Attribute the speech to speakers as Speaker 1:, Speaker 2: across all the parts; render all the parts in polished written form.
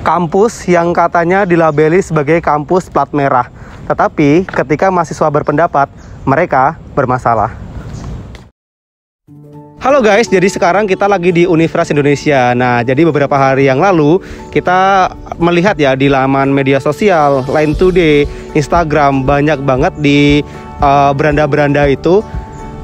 Speaker 1: kampus yang katanya dilabeli sebagai kampus plat merah. Tetapi ketika mahasiswa berpendapat, mereka bermasalah. Halo guys, jadi sekarang kita lagi di Universitas Indonesia. Nah, jadi beberapa hari yang lalu kita melihat ya di laman media sosial, Line Today, Instagram, banyak banget di beranda-beranda itu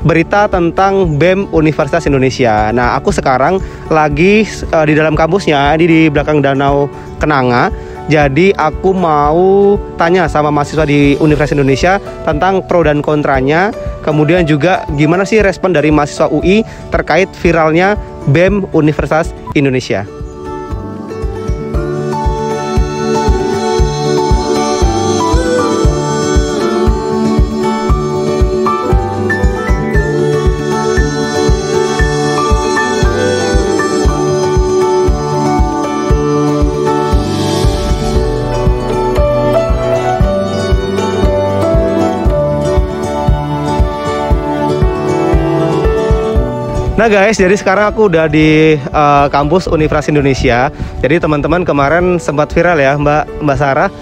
Speaker 1: berita tentang BEM Universitas Indonesia. Nah, aku sekarang lagi di dalam kampusnya, ini di belakang Danau Kenanga. Jadi aku mau tanya sama mahasiswa di Universitas Indonesia tentang pro dan kontranya. Kemudian juga gimana sih respon dari mahasiswa UI terkait viralnya BEM Universitas Indonesia. Nah guys, jadi sekarang aku udah di kampus Universitas Indonesia. Jadi teman-teman kemarin sempat viral ya Mbak Sarah,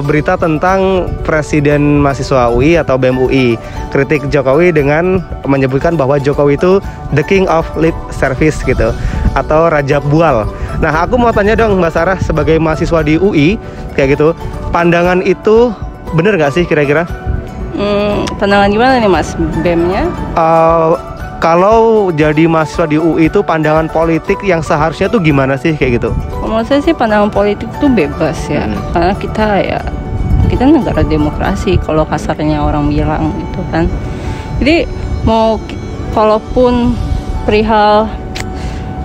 Speaker 1: berita tentang Presiden Mahasiswa UI atau BEM UI kritik Jokowi dengan menyebutkan bahwa Jokowi itu the king of lip service gitu, atau Raja Bual. Nah, aku mau tanya dong Mbak Sarah sebagai mahasiswa di UI kayak gitu, pandangan itu bener nggak sih kira-kira?
Speaker 2: Pandangan gimana nih Mas, BEM-nya?
Speaker 1: Kalau jadi mahasiswa di UI itu pandangan politik yang seharusnya tuh gimana sih kayak gitu?
Speaker 2: Menurut saya sih pandangan politik itu bebas ya, karena kita negara demokrasi kalau kasarnya orang bilang gitu kan. Jadi kalaupun perihal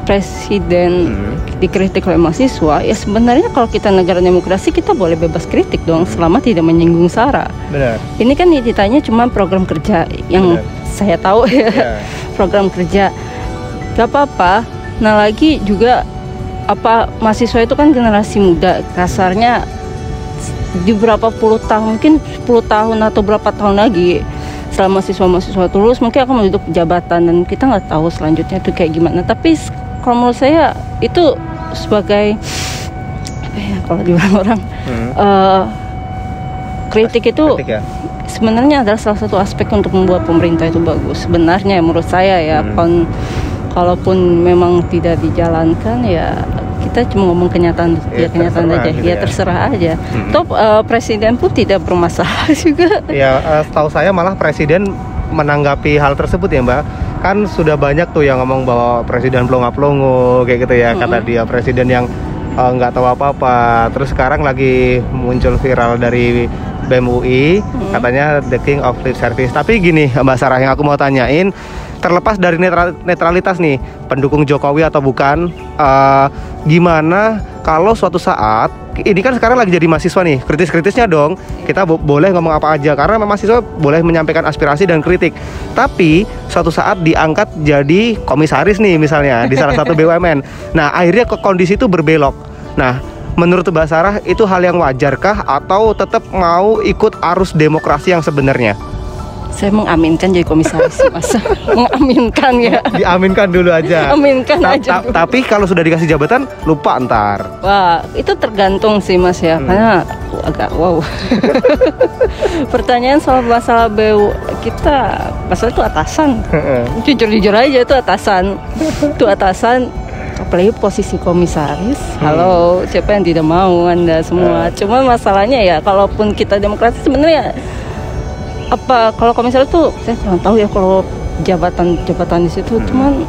Speaker 2: presiden dikritik oleh mahasiswa, ya sebenarnya kalau kita negara demokrasi kita boleh bebas kritik dong selama tidak menyinggung SARA.
Speaker 1: Benar.
Speaker 2: Ini kan ditanya cuma program kerja yang saya tahu ya. Program kerja gak apa-apa. Nah lagi juga mahasiswa itu kan generasi muda, kasarnya di berapa puluh tahun, mungkin 10 tahun atau berapa tahun lagi setelah mahasiswa lulus mungkin akan menduduki jabatan dan kita nggak tahu selanjutnya itu kayak gimana. Tapi kalau menurut saya itu sebagai kalau dibilang orang kritik itu ya? Sebenarnya adalah salah satu aspek untuk membuat pemerintah itu bagus. Sebenarnya menurut saya ya, kalaupun memang tidak dijalankan ya kita cuma ngomong kenyataan aja. Ya terserah aja. Toh presiden pun tidak bermasalah juga.
Speaker 1: Ya, setahu saya malah presiden menanggapi hal tersebut ya Mbak. Kan sudah banyak tuh yang ngomong bahwa presiden pelongo-pelongo kayak gitu ya, kata dia presiden yang nggak tahu apa-apa. Terus sekarang lagi muncul viral dari BEM UI, katanya the king of lip service. Tapi gini Mbak Sarah, yang aku mau tanyain, terlepas dari netralitas nih, pendukung Jokowi atau bukan, gimana kalau suatu saat, ini kan sekarang lagi jadi mahasiswa nih, kritis-kritisnya dong, kita boleh ngomong apa aja, karena mahasiswa boleh menyampaikan aspirasi dan kritik. Tapi suatu saat diangkat jadi komisaris nih misalnya, di salah satu BUMN. Nah akhirnya kondisi itu berbelok. Nah, menurut Mbak Sarah itu hal yang wajarkah atau tetap mau ikut arus demokrasi yang sebenarnya?
Speaker 2: Saya mengaminkan jadi komisaris Mas. Mengaminkan ya.
Speaker 1: Diaminkan dulu aja.
Speaker 2: Aminkan aja.
Speaker 1: Tapi kalau sudah dikasih jabatan lupa ntar.
Speaker 2: Wah, itu tergantung sih Mas ya. Karena agak wow. Pertanyaan soal masalah BU kita, masalah itu atasan. Jujur aja itu atasan. Itu atasan. Apalagi posisi komisaris, halo, siapa yang tidak mau Anda semua. Cuma masalahnya ya, kalaupun kita demokrasi sebenarnya kalau komisaris tuh saya kurang tahu ya kalau jabatan di situ, cuman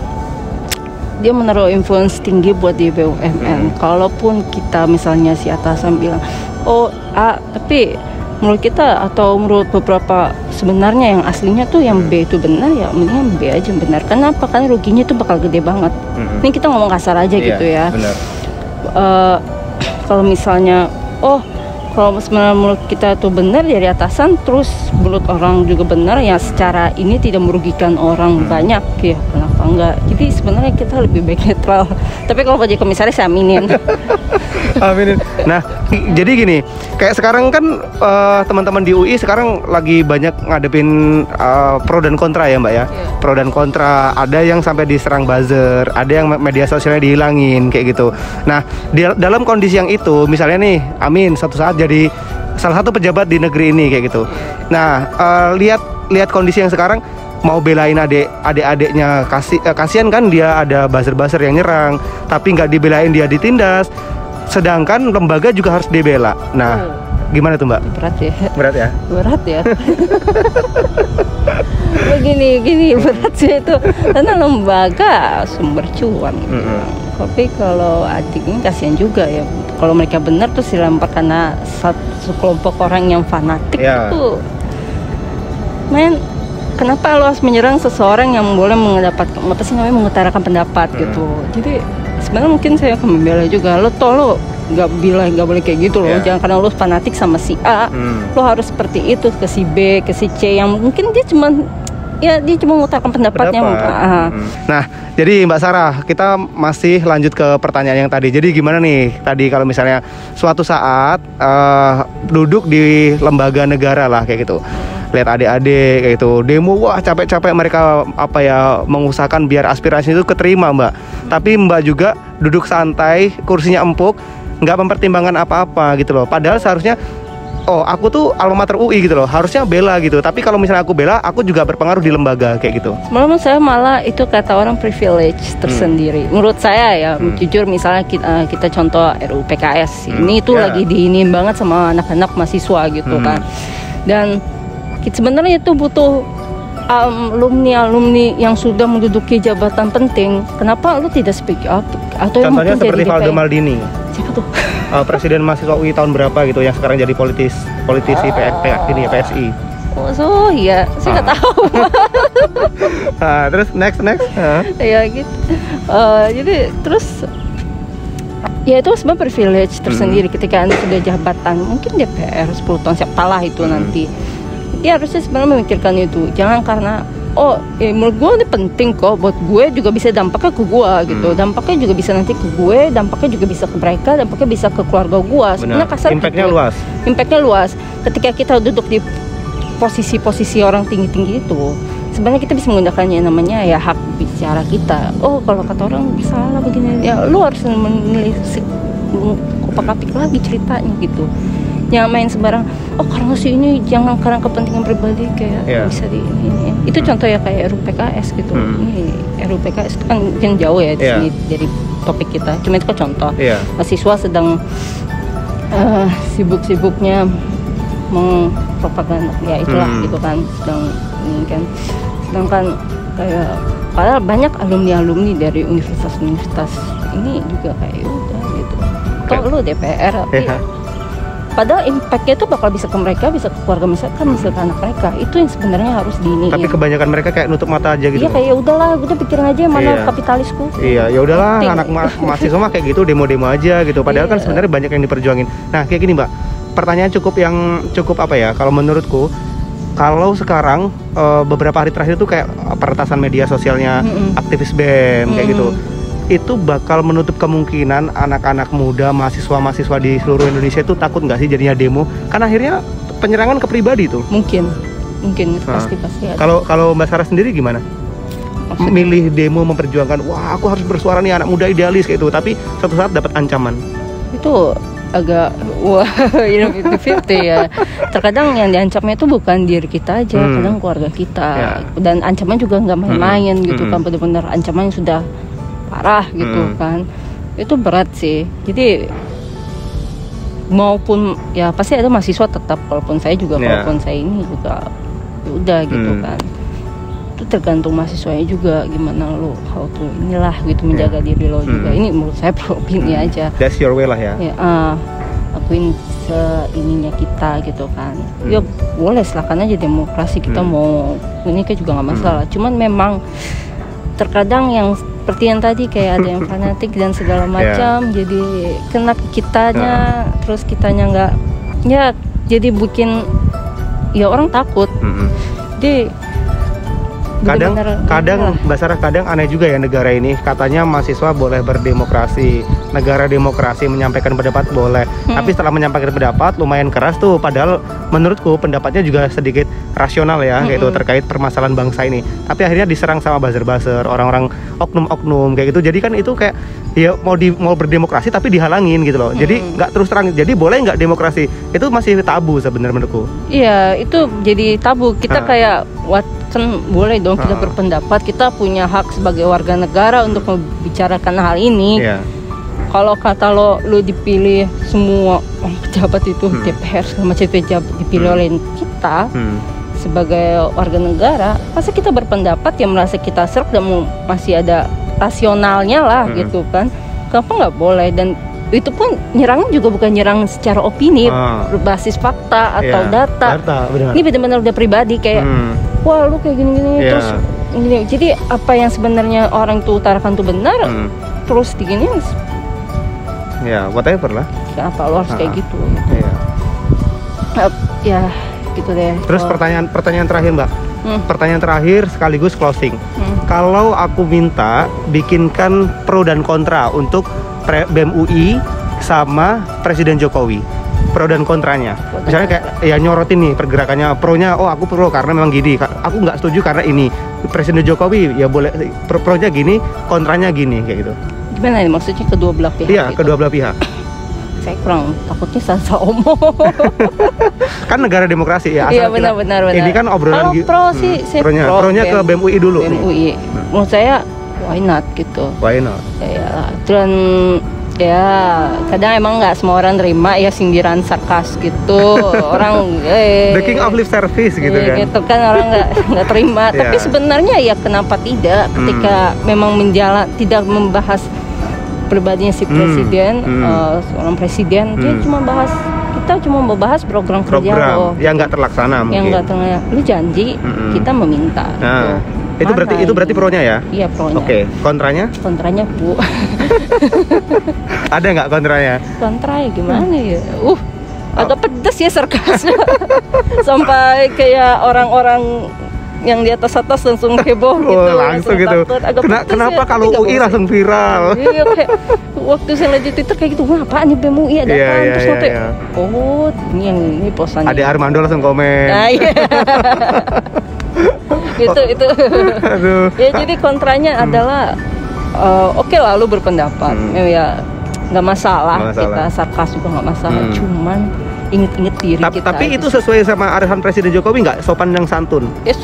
Speaker 2: dia menaruh influence tinggi buat di BUMN. Kalaupun kita misalnya si atasan bilang tapi menurut kita atau menurut beberapa sebenarnya yang aslinya tuh yang B itu benar, ya mendingan B aja yang benar. Kenapa? Karena ruginya tuh bakal gede banget. Ini kita ngomong kasar aja gitu ya. Kalau misalnya kalau sebenarnya menurut kita tuh benar dari atasan, terus menurut orang juga benar, ya secara ini tidak merugikan orang banyak ya, kenapa enggak. Jadi sebenarnya kita lebih baik netral. Tapi kalau jadi komisaris saya aminin.
Speaker 1: Aminin. Nah, jadi gini, kayak sekarang kan teman-teman di UI sekarang lagi banyak ngadepin pro dan kontra ya Mbak ya. Pro dan kontra, ada yang sampai diserang buzzer, ada yang media sosialnya dihilangin kayak gitu. Nah, dalam kondisi yang itu, misalnya nih, Amin suatu saat jadi salah satu pejabat di negeri ini kayak gitu. Nah, lihat kondisi yang sekarang, mau belain adik-adiknya, kasihan kan dia ada buzzer-buzzer yang nyerang, tapi nggak dibelain dia ditindas. Sedangkan lembaga juga harus dibela. Nah, gimana tuh Mbak?
Speaker 2: Berat ya.
Speaker 1: Berat ya?
Speaker 2: Berat ya. Gini berat sih itu, karena lembaga sumber cuan. Tapi kalau adik ini kasihan juga ya. Kalau mereka benar tuh dilempar karena satu kelompok orang yang fanatik itu. Kenapa lo harus menyerang seseorang yang boleh mengutarakan pendapat gitu. Jadi sebenarnya mungkin saya akan membela juga. Lo nggak boleh kayak gitu loh. Jangan karena lo fanatik sama si A, lo harus seperti itu ke si B, ke si C yang mungkin dia cuma mengutarakan pendapatnya.
Speaker 1: Nah, jadi Mbak Sarah, kita masih lanjut ke pertanyaan yang tadi. Jadi gimana nih tadi kalau misalnya suatu saat duduk di lembaga negara lah kayak gitu, lihat adik-adik kayak gitu demo, wah capek-capek mereka mengusahakan biar aspirasi itu keterima Mbak. Tapi Mbak juga duduk santai, kursinya empuk, nggak mempertimbangkan apa-apa gitu loh. Padahal seharusnya aku tuh alma mater UI gitu loh, harusnya bela gitu. Tapi kalau misalnya aku bela, aku juga berpengaruh di lembaga kayak gitu.
Speaker 2: Menurut saya malah itu kata orang privilege tersendiri. Menurut saya ya, jujur misalnya kita contoh RUU PKS ini itu lagi diinin banget sama anak-anak mahasiswa gitu kan. Dan sebenarnya itu butuh alumni yang sudah menduduki jabatan penting. Kenapa lu tidak speak up? Atau
Speaker 1: contohnya seperti Valdo Maldini.
Speaker 2: Siapa tuh?
Speaker 1: Presiden mahasiswa UI tahun berapa gitu yang sekarang jadi politisi PSI.
Speaker 2: Oh iya, saya nggak tahu.
Speaker 1: Terus next.
Speaker 2: Ya gitu. Jadi terus ya itu sebenarnya privilege tersendiri ketika Anda sudah jabatan, mungkin DPR 10 tahun siapalah itu nanti. Dia harusnya sebenarnya memikirkan itu. Jangan karena menurut gue ini penting kok buat gue, juga bisa dampaknya ke gue gitu. Dampaknya juga bisa nanti ke gue, dampaknya juga bisa ke mereka, dampaknya bisa ke keluarga gue. Sebenarnya kasar
Speaker 1: impactnya
Speaker 2: gitu.
Speaker 1: Luas.
Speaker 2: Impactnya luas. Ketika kita duduk di posisi-posisi orang tinggi-tinggi itu, sebenarnya kita bisa menggunakannya namanya ya hak bicara kita. Kalau kata orang salah begini, ya lu harus menelisik kopak-kapik lagi ceritanya gitu. Jangan main sembarang, karena si ini, jangan karena kepentingan pribadi kayak bisa di ini. Itu contoh ya kayak RUU PKS gitu. Ini RUU PKS itu kan mungkin jauh ya di sini dari topik kita. Cuma itu kan contoh. Mahasiswa sedang sibuk-sibuknya mengpropaganda ya itulah gitu kan, sedangkan kayak padahal banyak alumni dari universitas ini juga kayak udah gitu. Lu DPR tapi padahal impactnya itu bakal bisa ke mereka, bisa ke keluarga mereka, bisa ke anak mereka. Itu yang sebenarnya harus diiniin.
Speaker 1: Tapi kebanyakan mereka kayak nutup mata aja gitu.
Speaker 2: Iya kayak udahlah, udah pikirin aja mana kapitalisku.
Speaker 1: Iya, ya udahlah anak mahasiswa mah kayak gitu, demo-demo aja gitu. Padahal kan sebenarnya banyak yang diperjuangin. Nah, kayak gini, Mbak. Pertanyaan cukup apa ya? Kalau menurutku, kalau sekarang beberapa hari terakhir tuh kayak peretasan media sosialnya aktivis BEM kayak gitu. Itu bakal menutup kemungkinan anak-anak muda, mahasiswa-mahasiswa di seluruh Indonesia itu takut nggak sih jadinya demo? Kan akhirnya penyerangan ke pribadi tuh.
Speaker 2: Mungkin pasti ada.
Speaker 1: Kalau Mbak Sarah sendiri gimana? Milih demo memperjuangkan, wah aku harus bersuara nih anak muda idealis kayak itu, tapi suatu saat dapat ancaman.
Speaker 2: Itu agak 50-50 ya. Terkadang yang diancamnya itu bukan diri kita aja, kadang keluarga kita. Dan ancaman juga nggak main-main gitu kan, benar-benar ancaman yang sudah parah gitu kan. Itu berat sih. Jadi maupun ya pasti ada mahasiswa tetap, walaupun saya juga walaupun saya ini juga ya udah gitu kan. Itu tergantung mahasiswanya juga gimana lo how to inilah gitu menjaga diri lo juga. Ini menurut saya opini aja.
Speaker 1: That's your way lah ya.
Speaker 2: Akuin seininya kita gitu kan. Ya boleh silakan aja demokrasi, kita mau ini kan juga nggak masalah. Cuman memang terkadang yang seperti yang tadi kayak ada yang fanatik dan segala macam, jadi kena kitanya, terus kitanya nggak, ya jadi bikin ya orang takut. Jadi
Speaker 1: Kadang Mbak Sarah, kadang aneh juga ya negara ini. Katanya mahasiswa boleh berdemokrasi, negara demokrasi, menyampaikan pendapat boleh. Tapi setelah menyampaikan pendapat lumayan keras tuh. Padahal menurutku pendapatnya juga sedikit rasional ya, gitu terkait permasalahan bangsa ini. Tapi akhirnya diserang sama buzzer-buzzer, orang-orang oknum-oknum kayak gitu. Jadi kan itu kayak ya mau berdemokrasi tapi dihalangin gitu loh. Jadi nggak terus terang. Jadi boleh nggak demokrasi? Itu masih tabu sebenarnya menurutku.
Speaker 2: Iya, itu jadi tabu. Kita kayak kan boleh dong kita berpendapat, kita punya hak sebagai warga negara untuk membicarakan hal ini. Kalau kata lu dipilih semua pejabat itu DPR sama pejabat dipilih oleh kita sebagai warga negara, masa kita berpendapat yang merasa kita serak dan masih ada rasionalnya lah gitu kan? Kenapa nggak boleh? Dan itu pun nyerangnya juga bukan nyerang secara opini berbasis fakta atau data. Ini benar-benar udah pribadi kayak wah lu kayak gini-gini terus gini. Jadi apa yang sebenarnya orang tuh utarakan tuh benar terus diginiin
Speaker 1: ya whatever lah.
Speaker 2: Kenapa lu harus kayak gitu? Ya gitu deh.
Speaker 1: Terus pertanyaan terakhir Mbak. Pertanyaan terakhir sekaligus closing. Kalau aku minta bikinkan pro dan kontra untuk BEM UI sama Presiden Jokowi, pro dan kontranya. Misalnya kayak ya nyorotin nih pergerakannya, pronya oh aku pro karena memang gini, aku nggak setuju karena ini. Presiden Jokowi ya boleh pronya gini, kontranya gini kayak gitu.
Speaker 2: Gimana nih maksudnya kedua belah pihak?
Speaker 1: Iya,
Speaker 2: gitu?
Speaker 1: kedua belah pihak.
Speaker 2: Saya kurang takutnya salah omong.
Speaker 1: Kan negara demokrasi ya.
Speaker 2: Iya benar.
Speaker 1: Ini kan obrolan.
Speaker 2: Kalau pro sih, saya
Speaker 1: pronya ke BEM UI dulu.
Speaker 2: BEM UI. Menurut saya why not gitu.
Speaker 1: Why not?
Speaker 2: Ya, dan ya kadang emang nggak semua orang terima ya sindiran sarkas gitu. Orang
Speaker 1: the king of lip service gitu kan.
Speaker 2: Gitu kan orang nggak terima. Tapi sebenarnya ya kenapa tidak ketika memang tidak membahas pribadinya si presiden, seorang presiden, dia kita cuma membahas program kerja lo
Speaker 1: yang nggak terlaksana mungkin.
Speaker 2: Yang nggak terlaksana, lu janji kita meminta.
Speaker 1: Nah, itu berarti pronya ya?
Speaker 2: Iya pronya.
Speaker 1: Oke, kontranya?
Speaker 2: Kontranya Bu.
Speaker 1: Ada nggak kontranya?
Speaker 2: Kontra ya gimana ya? Agak pedes ya sarkasnya. Sampai kayak orang-orang yang di atas langsung heboh gitu.
Speaker 1: Langsung gitu. Kenapa kalau UI langsung viral?
Speaker 2: Iya kayak waktu saya lihat di Twitter kayak gitu, wah apaan nih BEM UI ada apaan? Terus nanti ini posannya.
Speaker 1: Ade Armando langsung komen.
Speaker 2: Nah, iya. itu.
Speaker 1: Aduh.
Speaker 2: Ya jadi kontranya adalah oke lah lu berpendapat. Ya nggak masalah. Kita sarkas juga nggak masalah. Cuman inget-inget diri kita.
Speaker 1: Tapi itu sesuai sama arahan Presiden Jokowi nggak? Sopan yang santun.
Speaker 2: Ya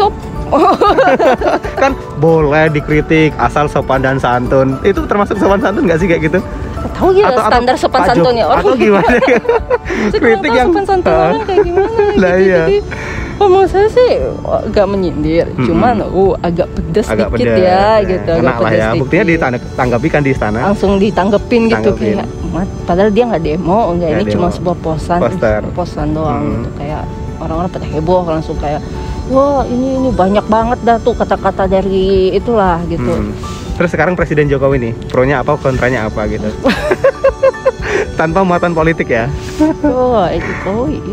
Speaker 1: Kan boleh dikritik asal sopan dan santun. Itu termasuk sopan santun nggak sih kayak gitu?
Speaker 2: Tahu ya standar sopan santunnya orang.
Speaker 1: Atau gimana?
Speaker 2: Kritik yang sopan santun orang kayak gimana?
Speaker 1: Lah iya.
Speaker 2: Menurut saya sih agak menyindir, cuman agak pedes dikit ya gitu.
Speaker 1: Agak pedes ya. Buktinya ditanggapi kan di istana.
Speaker 2: Langsung ditanggepin gitu kayak padahal dia nggak demo, ini cuma sebuah posan doang gitu. Kayak orang-orang pada heboh langsung kayak wah ini banyak banget dah tuh kata-kata dari itulah gitu.
Speaker 1: Terus sekarang Presiden Jokowi nih, pronya apa, kontranya apa gitu. Tanpa muatan politik ya.
Speaker 2: Jokowi.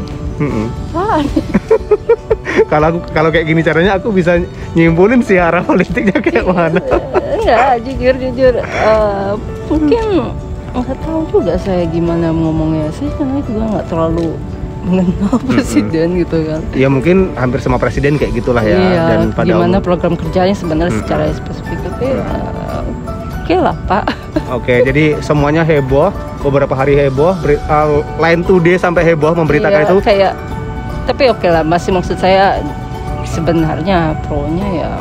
Speaker 1: Kalau kayak gini caranya aku bisa nyimpulin sih arah politiknya kayak mana.
Speaker 2: Enggak, jujur mungkin nggak tahu juga saya gimana ngomongnya. Saya karena juga nggak terlalu mengenal presiden gitu kan. Ya
Speaker 1: mungkin hampir semua presiden kayak gitulah ya.
Speaker 2: Iya, dan pada gimana program kerjanya sebenarnya secara spesifik itu oke lah Pak.
Speaker 1: Oke, jadi semuanya heboh, beberapa hari heboh, Line Today sampai heboh memberitakan itu.
Speaker 2: Kayak, tapi oke lah, masih maksud saya sebenarnya pro-nya ya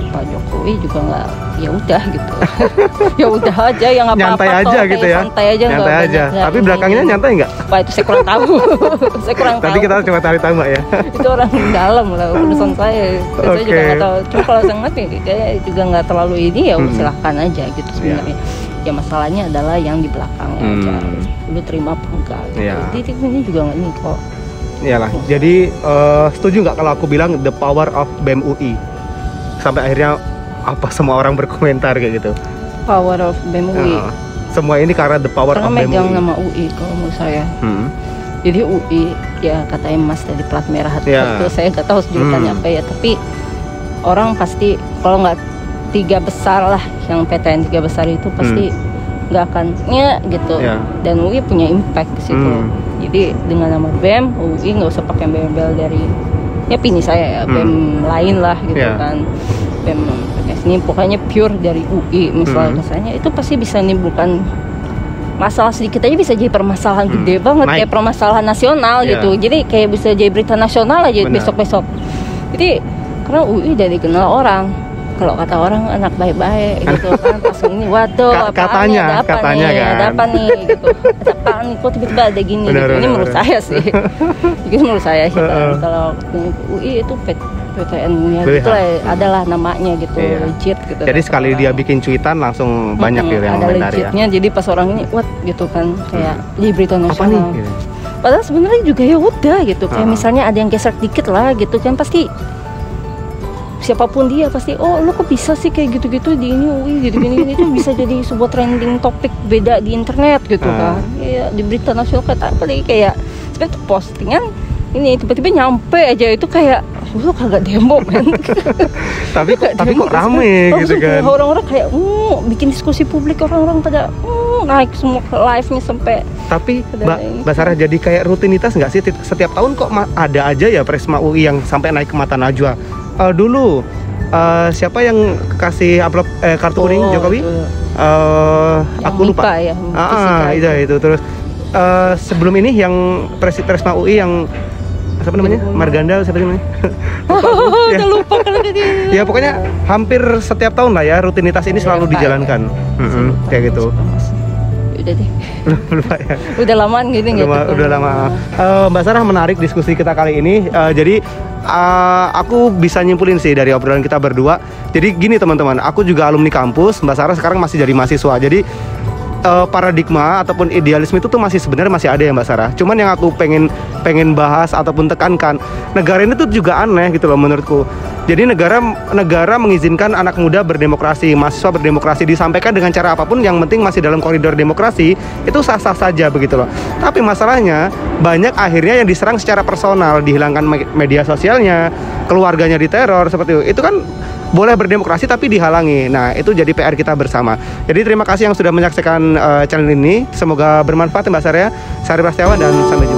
Speaker 2: Pak Jokowi juga nggak, ya udah gitu. Ya udah aja yang apa-apa.
Speaker 1: Nyantai aja gitu ya.
Speaker 2: Santai aja.
Speaker 1: Nyantai aja. Tapi belakangnya nyantai nggak?
Speaker 2: Wah itu saya kurang tahu. Saya kurang tahu.
Speaker 1: Nanti kita coba cari tahu Mbak ya.
Speaker 2: Itu orang dalam lah urusan saya. Saya juga nggak tahu. Cuma kalau saya ngerti kayak juga nggak terlalu ini ya silahkan aja gitu sebenarnya. Ya masalahnya adalah yang di belakangnya aja. Lu terima apa enggak? Gitu. Ini juga nggak nih kok.
Speaker 1: Iyalah. Jadi setuju nggak kalau aku bilang the power of BEM UI? Sampai akhirnya apa semua orang berkomentar kayak gitu.
Speaker 2: Power of BEM UI.
Speaker 1: Semua ini karena the power
Speaker 2: karena
Speaker 1: of BEM UI.
Speaker 2: megang nama UI kalau menurut saya. Jadi UI ya katanya emas dari plat merah itu saya nggak tahu sebutannya apa ya, tapi orang pasti kalau nggak 3 besar lah, yang PTN 3 besar itu pasti nggak akan gitu. Dan UI punya impact ke situ. Jadi dengan nama BEM, UI nggak usah pakai BEM-BEM dari pilih saya ya, BEM lain lah gitu kan. BEM ini pokoknya pure dari UI misalnya kesannya, itu pasti bisa menimbulkan masalah sedikit aja bisa jadi permasalahan gede banget, kayak permasalahan nasional gitu. Jadi kayak bisa jadi berita nasional aja besok-besok. Jadi karena UI udah dikenal orang, kalau kata orang anak baik-baik gitu kan, pas ini waduh
Speaker 1: katanya kan
Speaker 2: ada apa nih gitu, ada apa nih kok tiba-tiba ada gini gitu. Ini menurut saya sih jadi menurut saya sih kan, kalau UI itu PTN-nya gitu lah, adalah namanya gitu, legit gitu.
Speaker 1: Jadi sekali dia bikin cuitan langsung banyak gitu yang
Speaker 2: ada
Speaker 1: komentari
Speaker 2: legitnya. Jadi pas orang ini what gitu kan, kayak di berita nasional.
Speaker 1: Apa nih? Gitu.
Speaker 2: Padahal sebenarnya juga ya udah gitu, kayak misalnya ada yang geser dikit lah gitu kan, pasti siapapun dia pasti lo kok bisa sih kayak gitu-gitu di ini UI gitu gini itu bisa jadi sebuah trending topik beda di internet gitu kan. Ya di berita nasional kayak sebenarnya postingan ini tiba-tiba nyampe aja itu kayak lu kagak demo kan.
Speaker 1: tapi kok rame gitu kan.
Speaker 2: Orang-orang kayak bikin diskusi publik, orang-orang pada naik semua live-nya sampai.
Speaker 1: Tapi Mbak Sarah, jadi kayak rutinitas nggak sih setiap tahun kok ada aja ya Presma UI yang sampai naik ke mata Najwa? Dulu siapa yang kasih amplop kartu kuning Jokowi? Aku lupa.
Speaker 2: Ya,
Speaker 1: itu terus sebelum ini yang Presma UI yang siapa namanya? Marganda siapa namanya?
Speaker 2: Udah lupa kalau dia.
Speaker 1: Ya pokoknya hampir setiap tahun lah ya rutinitas ini selalu dijalankan. Kayak gitu.
Speaker 2: Udah deh.
Speaker 1: Lupa ya.
Speaker 2: Udah lamaan gini gitu.
Speaker 1: Udah lama. Mbak Sarah, menarik diskusi kita kali ini. Jadi aku bisa nyimpulin sih dari obrolan kita berdua. Jadi gini teman-teman, aku juga alumni kampus. Mbak Sarah sekarang masih jadi mahasiswa. Jadi paradigma ataupun idealisme itu tuh sebenarnya masih ada ya Mbak Sarah. Cuman yang aku pengen bahas ataupun tekankan, negara ini tuh juga aneh gitu loh menurutku. Jadi negara mengizinkan anak muda berdemokrasi, mahasiswa berdemokrasi, disampaikan dengan cara apapun, yang penting masih dalam koridor demokrasi, itu sah-sah saja begitu loh. Tapi masalahnya banyak akhirnya yang diserang secara personal, dihilangkan media sosialnya, keluarganya diteror seperti itu. Itu kan boleh berdemokrasi tapi dihalangi. Nah, itu jadi PR kita bersama. Jadi terima kasih yang sudah menyaksikan channel ini. Semoga bermanfaat Mbak Sarah. Sari Prasetyawan dan sampai jumpa.